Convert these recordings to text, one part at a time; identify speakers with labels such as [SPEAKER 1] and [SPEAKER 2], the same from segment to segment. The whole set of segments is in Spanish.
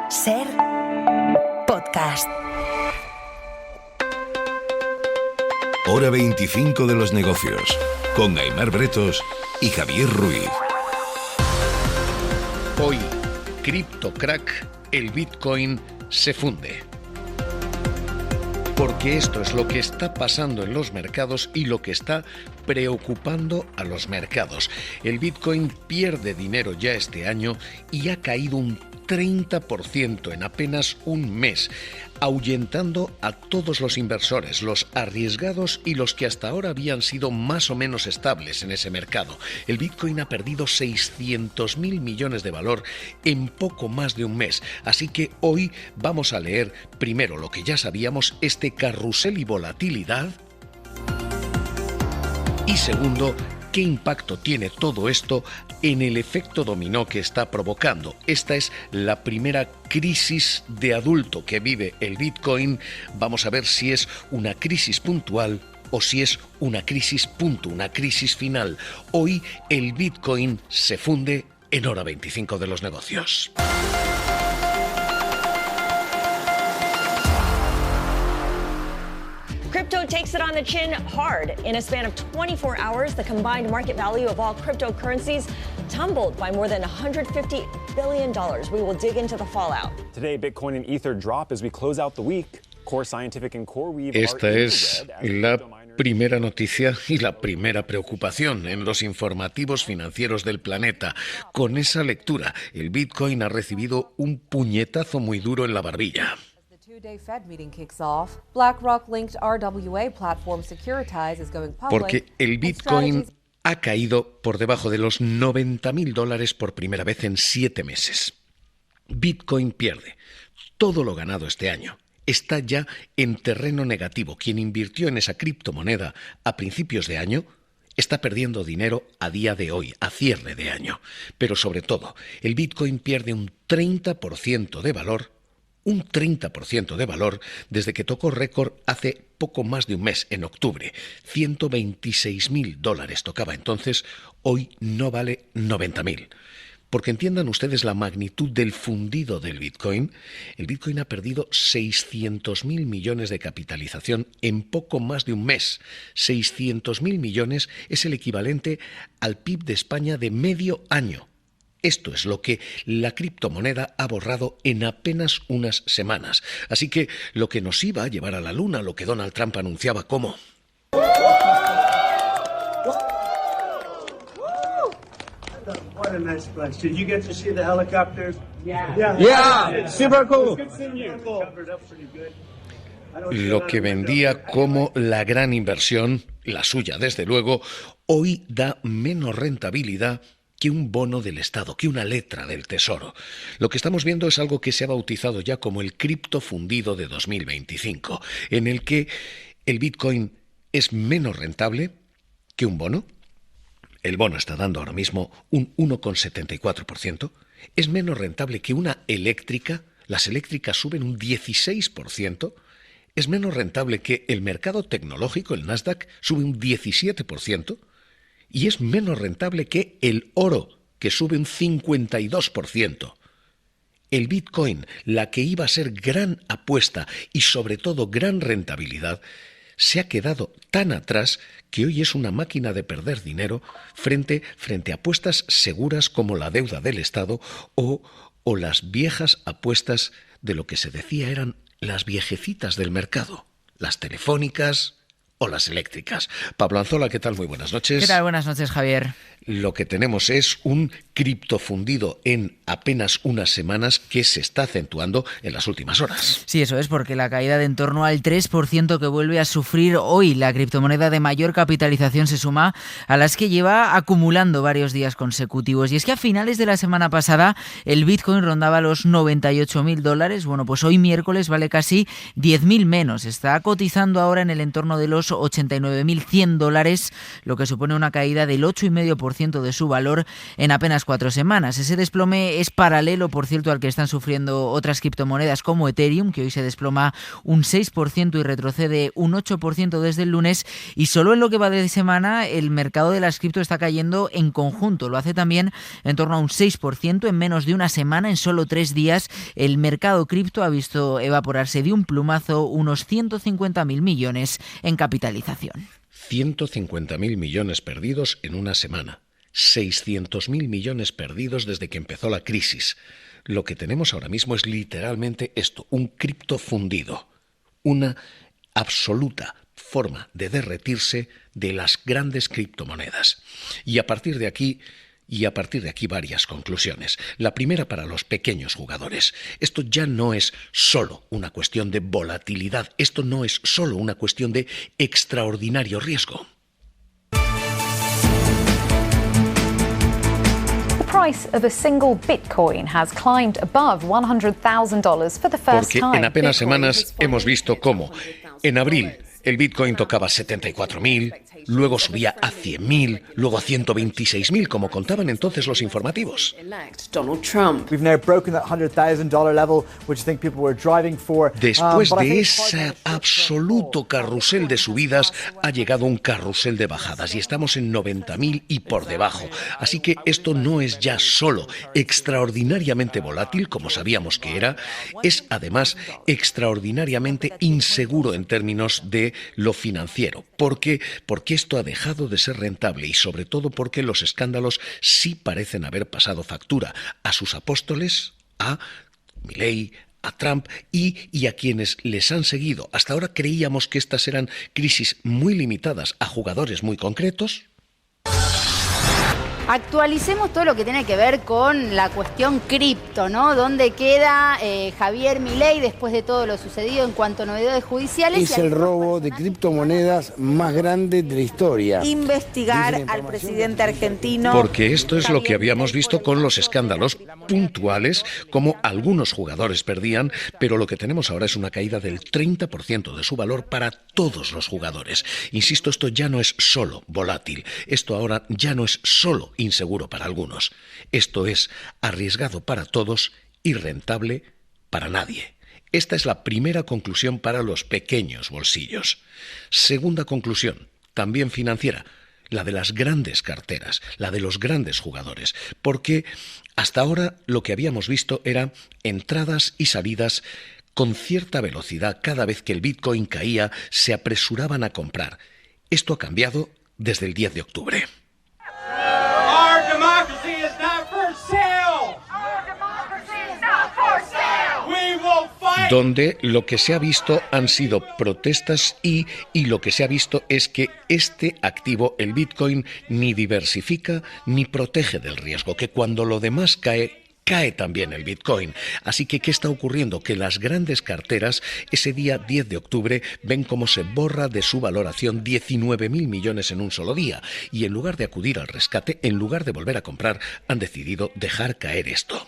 [SPEAKER 1] Ser podcast.
[SPEAKER 2] Hora 25 de los negocios, con Aimar Bretos y Javier Ruiz.
[SPEAKER 3] Hoy, CryptoCrack, el Bitcoin se funde. Porque esto es lo que está pasando en los mercados y lo que está preocupando a los mercados. El Bitcoin pierde dinero ya este año y ha caído un 30% en apenas un mes, ahuyentando a todos los inversores, los arriesgados y los que hasta ahora habían sido más o menos estables en ese mercado. El Bitcoin ha perdido 600.000 millones de valor en poco más de un mes. Así que hoy vamos a leer primero lo que ya sabíamos, este carrusel y volatilidad, y segundo, ¿qué impacto tiene todo esto en el efecto dominó que está provocando? Esta es la primera crisis de adulto que vive el Bitcoin. Vamos a ver si es una crisis puntual o si es una crisis punto, una crisis final. Hoy el Bitcoin se funde en hora 25 de los negocios.
[SPEAKER 4] Crypto takes it on the chin hard. In a span of 24 hours, the combined market value of all cryptocurrencies tumbled by more than $150 billion. We will dig into the fallout.
[SPEAKER 5] Today, Bitcoin and Ether drop as we close out the week. Core Scientific and CoreWeave
[SPEAKER 3] Esta es la primera noticia y la primera preocupación en los informativos financieros del planeta. Con esa lectura, el Bitcoin ha recibido un puñetazo muy duro en la barbilla. Porque el Bitcoin ha caído por debajo de los $90.000 por primera vez en 7 meses. Bitcoin pierde todo lo ganado este año. Está ya en terreno negativo. Quien invirtió en esa criptomoneda a principios de año está perdiendo dinero a día de hoy, a cierre de año. Pero sobre todo, el Bitcoin pierde un 30% de valor. Un 30% de valor desde que tocó récord hace poco más de un mes, en octubre. $126.000 tocaba entonces, hoy no vale 90.000. Porque entiendan ustedes la magnitud del fundido del Bitcoin, el Bitcoin ha perdido 600.000 millones de capitalización en poco más de un mes. 600.000 millones es el equivalente al PIB de España de medio año. Esto es lo que la criptomoneda ha borrado en apenas unas semanas. Así que lo que nos iba a llevar a la luna, lo que Donald Trump anunciaba como...
[SPEAKER 6] What a nice place. Did you get to see the helicopters?
[SPEAKER 7] Yeah, super cool.
[SPEAKER 3] Lo que vendía como la gran inversión, la suya desde luego, hoy da menos rentabilidad que un bono del Estado, que una letra del Tesoro. Lo que estamos viendo es algo que se ha bautizado ya como el cripto fundido de 2025, en el que el Bitcoin es menos rentable que un bono. El bono está dando ahora mismo un 1,74%. Es menos rentable que una eléctrica. Las eléctricas suben un 16%. Es menos rentable que el mercado tecnológico, el Nasdaq, sube un 17%. Y es menos rentable que el oro, que sube un 52%. El Bitcoin, la que iba a ser gran apuesta y sobre todo gran rentabilidad, se ha quedado tan atrás que hoy es una máquina de perder dinero frente a apuestas seguras como la deuda del Estado o las viejas apuestas de lo que se decía eran las viejecitas del mercado, las telefónicas o las eléctricas. Pablo Anzola, ¿qué tal? Muy buenas noches.
[SPEAKER 8] ¿Qué tal? Buenas noches, Javier.
[SPEAKER 3] Lo que tenemos es un criptofundido en apenas unas semanas que se está acentuando en las últimas horas.
[SPEAKER 8] Sí, eso es, porque la caída de en torno al 3% que vuelve a sufrir hoy la criptomoneda de mayor capitalización se suma a las que lleva acumulando varios días consecutivos. Y es que a finales de la semana pasada el Bitcoin rondaba los $98.000. Bueno, pues hoy miércoles vale casi 10.000 menos. Está cotizando ahora en el entorno de los $289.100, lo que supone una caída del 8,5% de su valor en apenas 4 semanas. Ese desplome es paralelo, por cierto, al que están sufriendo otras criptomonedas como Ethereum, que hoy se desploma un 6% y retrocede un 8% desde el lunes, y solo en lo que va de semana el mercado de las cripto está cayendo en conjunto. Lo hace también en torno a un 6% en menos de una semana. En solo 3 días el mercado cripto ha visto evaporarse de un plumazo unos 150.000 millones en capitalización.
[SPEAKER 3] 150.000 millones perdidos en una semana. 600.000 millones perdidos desde que empezó la crisis. Lo que tenemos ahora mismo es literalmente esto, un cripto fundido. Una absoluta forma de derretirse de las grandes criptomonedas. Y a partir de aquí varias conclusiones. La primera, para los pequeños jugadores. Esto ya no es solo una cuestión de volatilidad, esto no es solo una cuestión de extraordinario riesgo. Porque en apenas semanas hemos visto cómo en abril el Bitcoin tocaba 74.000, luego subía a 100.000, luego a 126.000, como contaban entonces los informativos. Después de ese absoluto carrusel de subidas, ha llegado un carrusel de bajadas y estamos en 90.000 y por debajo. Así que esto no es ya solo extraordinariamente volátil, como sabíamos que era, es además extraordinariamente inseguro en términos de lo financiero. ¿Por qué? Porque esto ha dejado de ser rentable y sobre todo porque los escándalos sí parecen haber pasado factura a sus apóstoles, a Milei, a Trump y a quienes les han seguido. Hasta ahora creíamos que estas eran crisis muy limitadas a jugadores muy concretos.
[SPEAKER 9] Actualicemos todo lo que tiene que ver con la cuestión cripto, ¿no? ¿Dónde queda Javier Milei después de todo lo sucedido en cuanto a novedades judiciales?
[SPEAKER 7] Es el robo de criptomonedas más grande de la historia.
[SPEAKER 9] Investigar al presidente argentino.
[SPEAKER 3] Porque esto es lo que habíamos visto con los escándalos puntuales, como algunos jugadores perdían, pero lo que tenemos ahora es una caída del 30% de su valor para todos los jugadores. Insisto, esto ya no es solo volátil, esto ahora ya no es solo inseguro para algunos. Esto es arriesgado para todos y rentable para nadie. Esta es la primera conclusión para los pequeños bolsillos. Segunda conclusión, también financiera, la de las grandes carteras, la de los grandes jugadores, porque hasta ahora lo que habíamos visto era entradas y salidas con cierta velocidad. Cada vez que el Bitcoin caía, se apresuraban a comprar. Esto ha cambiado desde el 10 de octubre. Donde lo que se ha visto han sido protestas y lo que se ha visto es que este activo, el Bitcoin, ni diversifica ni protege del riesgo, que cuando lo demás cae también el Bitcoin. Así que, ¿qué está ocurriendo? Que las grandes carteras, ese día 10 de octubre, ven cómo se borra de su valoración 19.000 millones en un solo día. Y en lugar de acudir al rescate, en lugar de volver a comprar, han decidido dejar caer esto.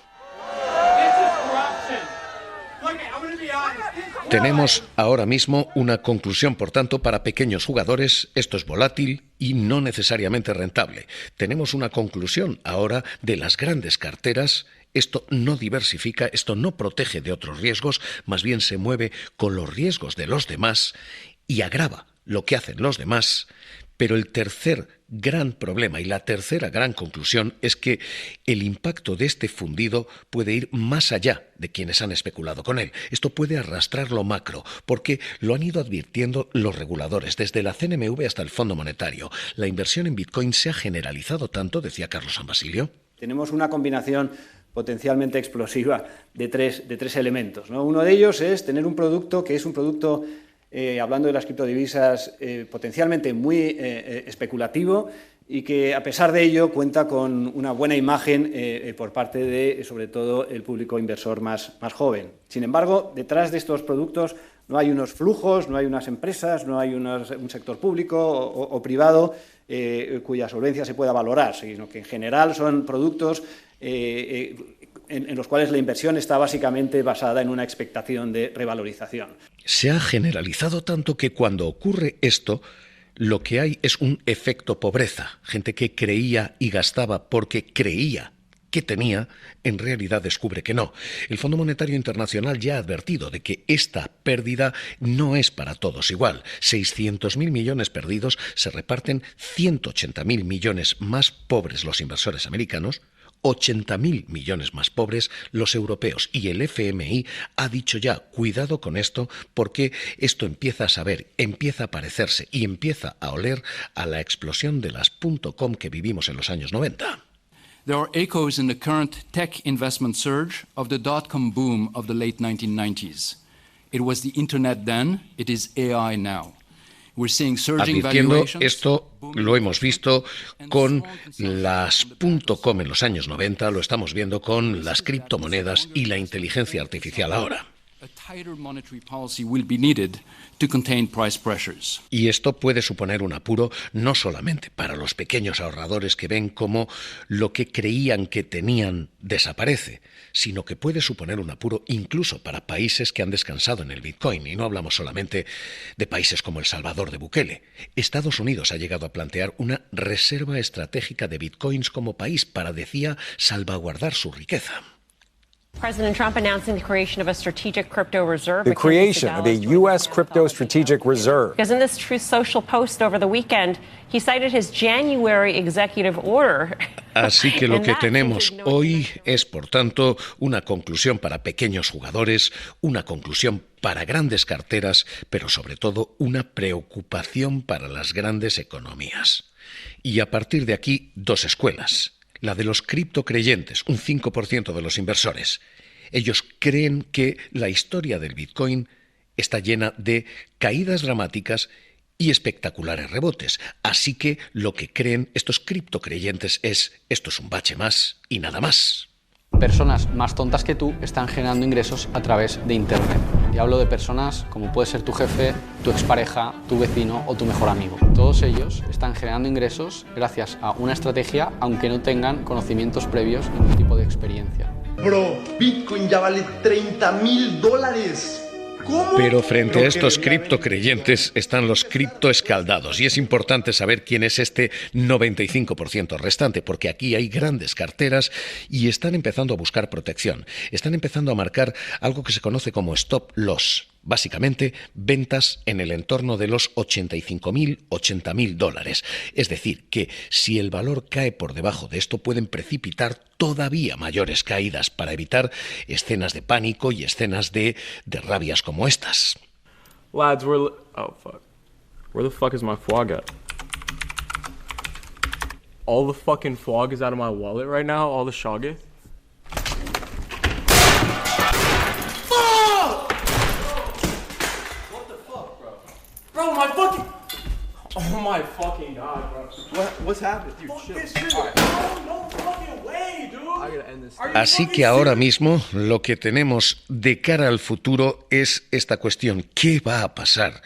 [SPEAKER 3] Tenemos ahora mismo una conclusión, por tanto, para pequeños jugadores. Esto es volátil y no necesariamente rentable. Tenemos una conclusión ahora de las grandes carteras. Esto no diversifica, esto no protege de otros riesgos, más bien se mueve con los riesgos de los demás y agrava lo que hacen los demás. Pero el tercer gran problema y la tercera gran conclusión es que el impacto de este fundido puede ir más allá de quienes han especulado con él. Esto puede arrastrar lo macro, porque lo han ido advirtiendo los reguladores, desde la CNMV hasta el Fondo Monetario. La inversión en Bitcoin se ha generalizado tanto, decía Carlos San Basilio.
[SPEAKER 10] Tenemos una combinación potencialmente explosiva de tres elementos, ¿no? Uno de ellos es tener un producto que es un producto, hablando de las criptodivisas, potencialmente muy especulativo y que, a pesar de ello, cuenta con una buena imagen por parte de, sobre todo, el público inversor más joven. Sin embargo, detrás de estos productos no hay unos flujos, no hay unas empresas, no hay un sector público o privado cuya solvencia se pueda valorar, sino que, en general, son productos en los cuales la inversión está básicamente basada en una expectación de revalorización.
[SPEAKER 3] se ha generalizado tanto que cuando ocurre esto, lo que hay es un efecto pobreza. Gente que creía y gastaba porque creía que tenía, en realidad descubre que no. El Fondo Monetario Internacional ya ha advertido de que esta pérdida no es para todos igual. 600.000 millones perdidos se reparten 180.000 millones más pobres los inversores americanos, 80.000 millones más pobres los europeos. Y el FMI ha dicho ya, cuidado con esto, porque esto empieza a saber, empieza a parecerse y empieza a oler a la explosión de las .com que vivimos en los años 90.
[SPEAKER 11] There are echoes in the current tech investment surge of the dot-com boom of the late 1990s. It was the internet then, it is AI now. We're seeing surging valuations.
[SPEAKER 3] Esto lo hemos visto con las .com en los años 90, lo estamos viendo con las criptomonedas y la inteligencia artificial ahora. Y esto puede suponer un apuro no solamente para los pequeños ahorradores que ven cómo lo que creían que tenían desaparece, sino que puede suponer un apuro incluso para países que han descansado en el Bitcoin. Y no hablamos solamente de países como El Salvador de Bukele. Estados Unidos ha llegado a plantear una reserva estratégica de Bitcoins como país para, decía, salvaguardar su riqueza.
[SPEAKER 12] President Trump announcing the creation of a strategic crypto reserve.
[SPEAKER 5] The creation of a U.S. crypto strategic reserve.
[SPEAKER 12] Because in this Truth Social post over the weekend, he cited his January executive order.
[SPEAKER 3] Así que lo que tenemos hoy es, por tanto, una conclusión para pequeños jugadores, una conclusión para grandes carteras, pero sobre todo una preocupación para las grandes economías. Y a partir de aquí, dos escuelas. La de los criptocreyentes, un 5% de los inversores. Ellos creen que la historia del Bitcoin está llena de caídas dramáticas y espectaculares rebotes. Así que lo que creen estos criptocreyentes es: esto es un bache más y nada más.
[SPEAKER 13] Personas más tontas que tú están generando ingresos a través de Internet. Y hablo de personas como puede ser tu jefe, tu expareja, tu vecino o tu mejor amigo. Todos ellos están generando ingresos gracias a una estrategia, aunque no tengan conocimientos previos ni ningún tipo de experiencia.
[SPEAKER 14] Bro, Bitcoin ya vale $30,000. ¿Cómo?
[SPEAKER 3] Pero frente a estos criptocreyentes están los criptoescaldados, y es importante saber quién es este 95% restante, porque aquí hay grandes carteras y están empezando a buscar protección. Están empezando a marcar algo que se conoce como stop loss. Básicamente, ventas en el entorno de los $85.000, $80.000. Es decir, que si el valor cae por debajo de esto, pueden precipitar todavía mayores caídas para evitar escenas de pánico y escenas de rabias como estas.
[SPEAKER 15] Lads, oh, fuck. Where the fuck is my fog at? All the fucking fog is out of my wallet right now, all the shoggoth.
[SPEAKER 14] Bro, my fucking... Oh my fucking god, bro. What's happening? Dude, fuck this shit. No fucking way, dude. I gotta end this.
[SPEAKER 3] Así que ahora mismo lo que tenemos de cara al futuro es esta cuestión: ¿qué va a pasar?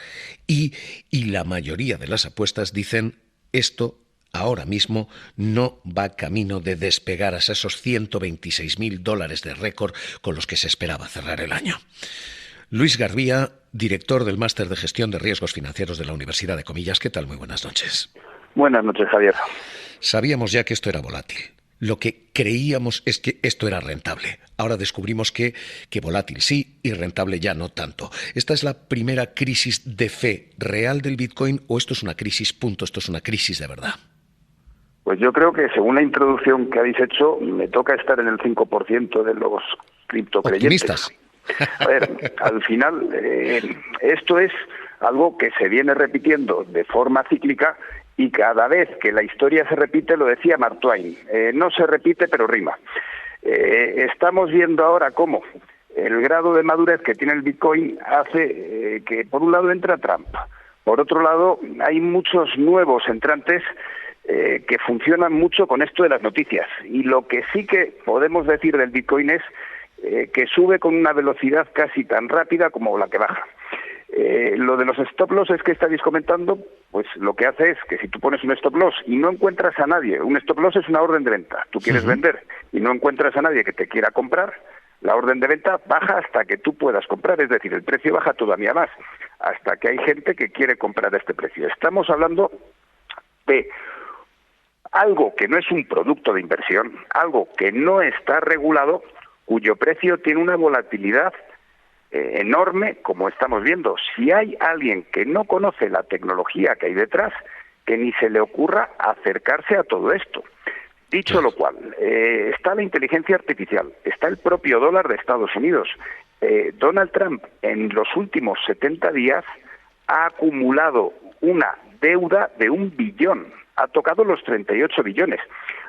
[SPEAKER 3] Y la mayoría de las apuestas dicen esto ahora mismo no va camino de despegar a esos $126.000 de récord con los que se esperaba cerrar el año. Luis Garbía, director del Máster de Gestión de Riesgos Financieros de la Universidad de Comillas. ¿Qué tal? Muy buenas noches.
[SPEAKER 16] Buenas noches, Javier.
[SPEAKER 3] Sabíamos ya que esto era volátil. Lo que creíamos es que esto era rentable. Ahora descubrimos que volátil sí y rentable ya no tanto. ¿Esta es la primera crisis de fe real del Bitcoin o esto es una crisis punto, esto es una crisis de verdad?
[SPEAKER 16] Pues yo creo que según la introducción que habéis hecho, me toca estar en el 5% de los criptocreyentes.
[SPEAKER 3] ¿Optimistas?
[SPEAKER 16] A ver, al final, esto es algo que se viene repitiendo de forma cíclica y cada vez que la historia se repite, lo decía Mark Twain, no se repite pero rima. Estamos viendo ahora cómo el grado de madurez que tiene el Bitcoin hace que por un lado entra Trump, por otro lado hay muchos nuevos entrantes que funcionan mucho con esto de las noticias, y lo que sí que podemos decir del Bitcoin es que sube con una velocidad casi tan rápida como la que baja. Lo de los stop loss es que estáis comentando, pues lo que hace es que si tú pones un stop loss y no encuentras a nadie, un stop loss es una orden de venta, tú quieres vender y no encuentras a nadie que te quiera comprar, La orden de venta baja hasta que tú puedas comprar, es decir, el precio baja todavía más, hasta que hay gente que quiere comprar a este precio. Estamos hablando de algo que no es un producto de inversión, algo que no está regulado, cuyo precio tiene una volatilidad enorme, como estamos viendo. Si hay alguien que no conoce la tecnología que hay detrás, que ni se le ocurra acercarse a todo esto. Dicho lo cual, está la inteligencia artificial, está el propio dólar de Estados Unidos. Donald Trump en los últimos 70 días ha acumulado una deuda de 1 billón, ha tocado los 38 billones.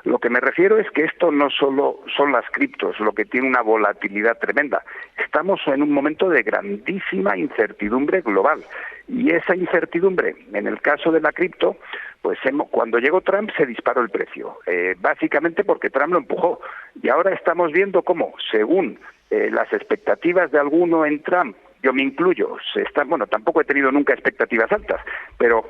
[SPEAKER 16] Lo que me refiero es que esto no solo son las criptos, lo que tiene una volatilidad tremenda. Estamos en un momento de grandísima incertidumbre global. Y esa incertidumbre, en el caso de la cripto, pues cuando llegó Trump se disparó el precio, básicamente porque Trump lo empujó. Y ahora estamos viendo cómo, según las expectativas de alguno en Trump, yo me incluyo, tampoco he tenido nunca expectativas altas, pero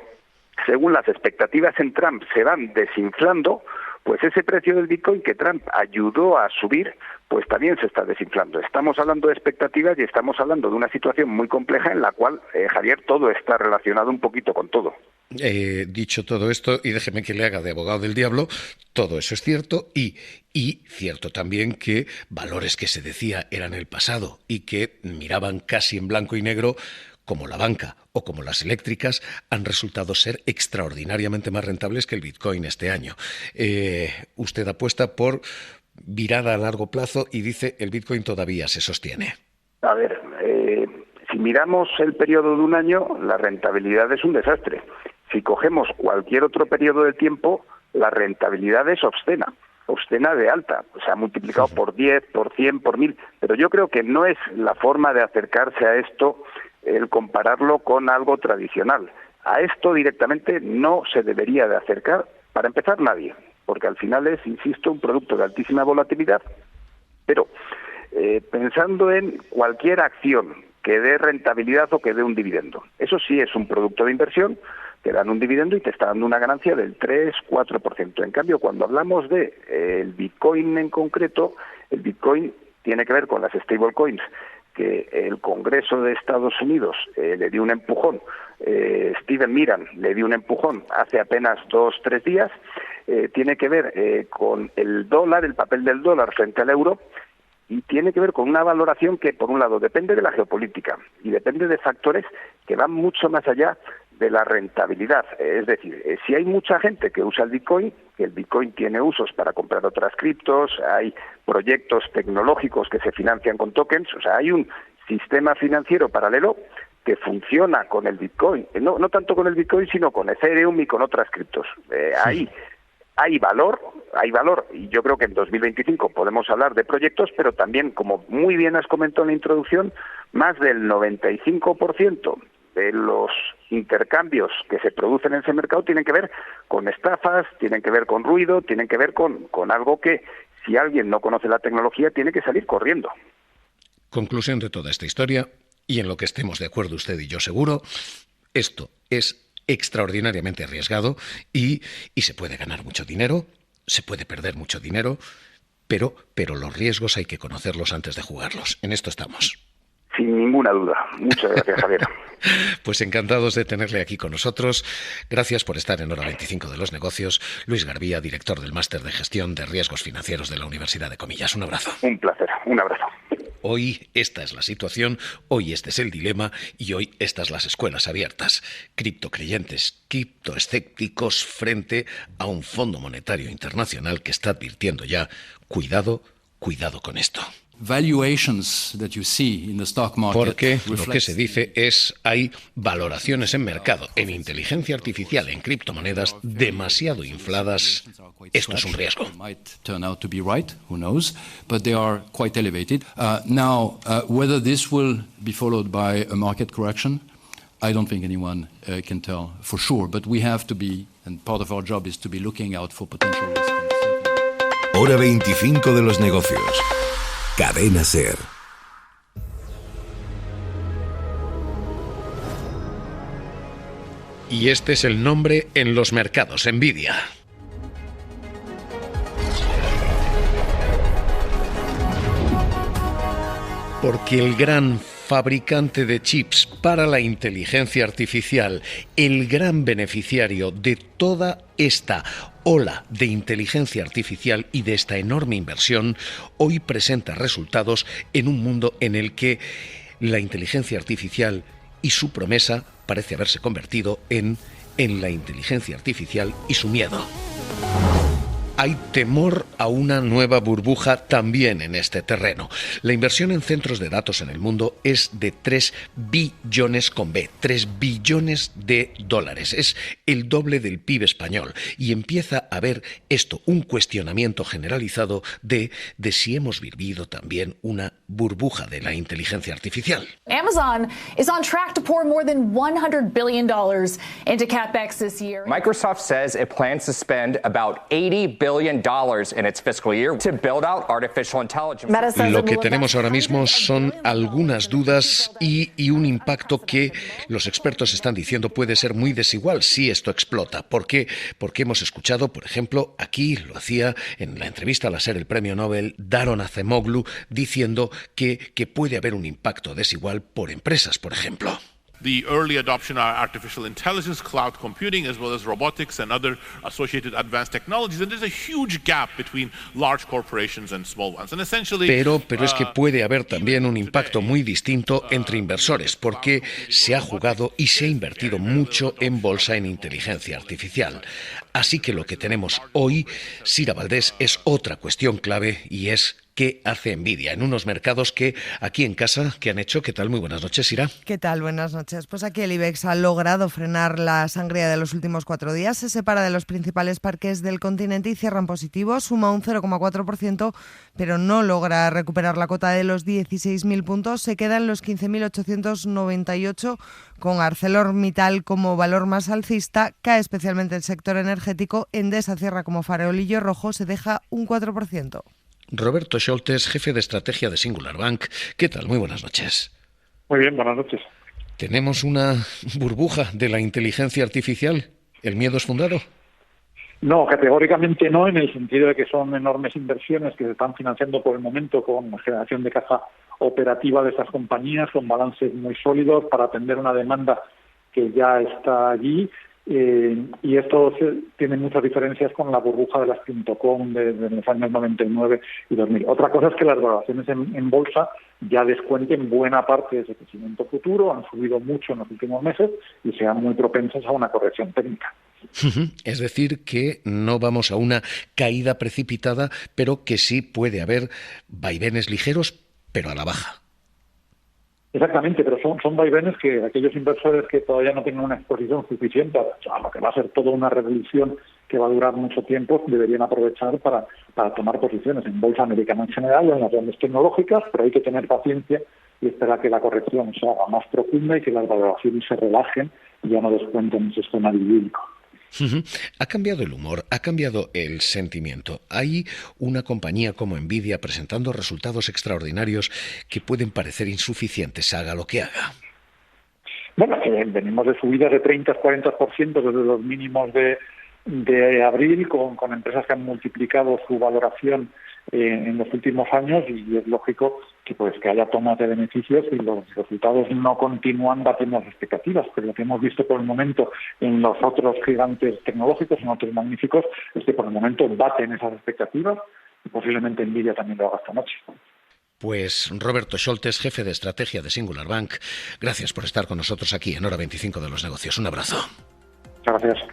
[SPEAKER 16] según las expectativas en Trump se van desinflando, pues ese precio del Bitcoin que Trump ayudó a subir, pues también se está desinflando. Estamos hablando de expectativas y estamos hablando de una situación muy compleja en la cual, Javier, todo está relacionado un poquito con todo.
[SPEAKER 3] Dicho todo esto, y déjeme que le haga de abogado del diablo, todo eso es cierto y cierto también que valores que se decía eran el pasado y que miraban casi en blanco y negro, como la banca o como las eléctricas, han resultado ser extraordinariamente más rentables que el Bitcoin este año. Usted apuesta por virada a largo plazo y dice el Bitcoin todavía se sostiene.
[SPEAKER 16] A ver, si miramos el periodo de un año, la rentabilidad es un desastre. Si cogemos cualquier otro periodo de tiempo, la rentabilidad es obscena de alta, o sea, multiplicado por 10, por 100, por 1000, pero yo creo que no es la forma de acercarse a esto el compararlo con algo tradicional. A esto directamente no se debería de acercar, para empezar, nadie, porque al final es, insisto, un producto de altísima volatilidad. Pero pensando en cualquier acción que dé rentabilidad o que dé un dividendo, eso sí es un producto de inversión, te dan un dividendo y te está dando una ganancia del 3-4%. En cambio, cuando hablamos de el Bitcoin en concreto, el Bitcoin tiene que ver con las stablecoins, que el Congreso de Estados Unidos le dio un empujón, Steven Miran le dio un empujón hace apenas 2-3 días, tiene que ver con el dólar, el papel del dólar frente al euro, y tiene que ver con una valoración que, por un lado, depende de la geopolítica y depende de factores que van mucho más allá de la rentabilidad. Es decir, si hay mucha gente que usa el Bitcoin, que el Bitcoin tiene usos para comprar otras criptos, hay proyectos tecnológicos que se financian con tokens, o sea, hay un sistema financiero paralelo que funciona con el Bitcoin, no tanto con el Bitcoin, sino con Ethereum y con otras criptos. Hay valor, y yo creo que en 2025 podemos hablar de proyectos, pero también, como muy bien has comentado en la introducción, más del 95% de los intercambios que se producen en ese mercado tienen que ver con estafas, tienen que ver con ruido, tienen que ver con algo que, si alguien no conoce la tecnología, tiene que salir corriendo.
[SPEAKER 3] Conclusión de toda esta historia, y en lo que estemos de acuerdo usted y yo seguro, esto es extraordinariamente arriesgado y se puede ganar mucho dinero, se puede perder mucho dinero, pero los riesgos hay que conocerlos antes de jugarlos. En esto estamos.
[SPEAKER 16] Sin ninguna duda. Muchas gracias, Javier.
[SPEAKER 3] Pues encantados de tenerle aquí con nosotros. Gracias por estar en Hora 25 de los Negocios. Luis Garbía, director del Máster de Gestión de Riesgos Financieros de la Universidad de Comillas. Un abrazo.
[SPEAKER 16] Un placer. Un abrazo.
[SPEAKER 3] Hoy esta es la situación, hoy este es el dilema y hoy estas las escuelas abiertas. Criptocreyentes, criptoescépticos frente a un Fondo Monetario Internacional que está advirtiendo ya, cuidado con esto. Porque lo que se dice es hay valoraciones en mercado, en inteligencia artificial, en criptomonedas demasiado infladas. Esto es un riesgo.
[SPEAKER 11] Whether this will be followed by a market correction, I don't think anyone can tell for sure, but we have to be, and part of our job is to be looking out for potential risks.
[SPEAKER 2] Hora 25 de los negocios. Cadena SER.
[SPEAKER 3] Y este es el nombre en los mercados, Nvidia. Porque el gran fabricante de chips para la inteligencia artificial, el gran beneficiario de toda esta ola de inteligencia artificial y de esta enorme inversión, hoy presenta resultados en un mundo en el que la inteligencia artificial y su promesa parece haberse convertido en la inteligencia artificial y su miedo. Hay temor a una nueva burbuja también en este terreno. La inversión en centros de datos en el mundo es de 3 billones con B, 3 billones de dólares. Es el doble del PIB español. Y empieza a haber esto, un cuestionamiento generalizado de si hemos vivido también una burbuja de la inteligencia artificial.
[SPEAKER 17] Amazon is on track to pour more than $100 billion into CapEx this year.
[SPEAKER 18] Microsoft says it plans to spend about $80 billion in its fiscal year to build out artificial intelligence.
[SPEAKER 3] Lo que tenemos ahora mismo son algunas dudas y un impacto que los expertos están diciendo puede ser muy desigual si esto explota. ¿Por qué? Porque hemos escuchado, por ejemplo, aquí lo hacía en la entrevista al ser el premio Nobel Daron Acemoglu diciendo que puede haber un impacto desigual por empresas, por ejemplo.
[SPEAKER 19] The early adoption of artificial intelligence, cloud computing, as well as robotics and other associated advanced technologies, and there's a huge gap between large corporations and small ones. And essentially,
[SPEAKER 3] pero es que puede haber también un impacto muy distinto entre inversores, porque se ha jugado y se ha invertido mucho en bolsa en inteligencia artificial. Así que lo que tenemos hoy, Sira Valdés, es otra cuestión clave y es ¿qué hace Nvidia en unos mercados que aquí en casa, ¿qué han hecho? ¿Qué tal? Muy buenas noches, Sira.
[SPEAKER 20] ¿Qué tal? Buenas noches. Pues aquí el IBEX ha logrado frenar la sangría de los últimos 4 días, se separa de los principales parques del continente y cierra en positivo, suma un 0,4%, pero no logra recuperar la cota de los 16.000 puntos, se queda en los 15.898 con ArcelorMittal como valor más alcista, cae especialmente el sector energético, Endesa cierra como farolillo rojo, se deja un 4%.
[SPEAKER 3] Roberto Scholtes, jefe de estrategia de Singular Bank. ¿Qué tal? Muy buenas noches.
[SPEAKER 21] Muy bien, buenas noches.
[SPEAKER 3] ¿Tenemos una burbuja de la inteligencia artificial? ¿El miedo es fundado?
[SPEAKER 21] No, categóricamente no, en el sentido de que son enormes inversiones que se están financiando por el momento con generación de caja operativa de estas compañías, con balances muy sólidos para atender una demanda que ya está allí. Y esto tiene muchas diferencias con la burbuja de las .com de los años 99 y 2000. Otra cosa es que las valoraciones en bolsa ya descuenten buena parte de ese crecimiento futuro, han subido mucho en los últimos meses y sean muy propensas a una corrección técnica.
[SPEAKER 3] Es decir, que no vamos a una caída precipitada, pero que sí puede haber vaivenes ligeros, pero a la baja.
[SPEAKER 21] Exactamente, pero son vaivenes que aquellos inversores que todavía no tienen una exposición suficiente a lo que va a ser toda una revolución que va a durar mucho tiempo, deberían aprovechar para tomar posiciones en bolsa americana en general o en las grandes tecnológicas, pero hay que tener paciencia y esperar que la corrección se haga más profunda y que las valoraciones se relajen y ya no descuenten ese escenario bíblico.
[SPEAKER 3] Ha cambiado el humor, ha cambiado el sentimiento. Hay una compañía como Nvidia presentando resultados extraordinarios que pueden parecer insuficientes, haga lo que haga.
[SPEAKER 21] Bueno, venimos de subidas de 30-40% desde los mínimos de abril, con empresas que han multiplicado su valoración en los últimos años, y es lógico que haya tomas de beneficios y los resultados no continúan batiendo las expectativas, pero lo que hemos visto por el momento en los otros gigantes tecnológicos, en otros magníficos, es que por el momento baten esas expectativas y posiblemente Nvidia también lo haga esta noche.
[SPEAKER 3] Pues Roberto Scholtes, jefe de estrategia de Singular Bank, gracias por estar con nosotros aquí en Hora 25 de los Negocios. Un abrazo.
[SPEAKER 21] Muchas gracias.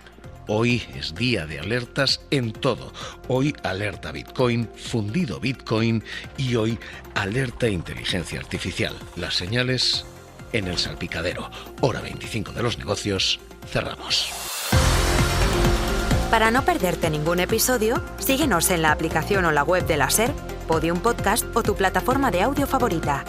[SPEAKER 3] Hoy es día de alertas en todo. Hoy alerta Bitcoin, fundido Bitcoin y hoy alerta inteligencia artificial. Las señales en el salpicadero. Hora 25 de los Negocios. Cerramos.
[SPEAKER 1] Para no perderte ningún episodio, síguenos en la aplicación o la web de la SER, Podium Podcast o tu plataforma de audio favorita.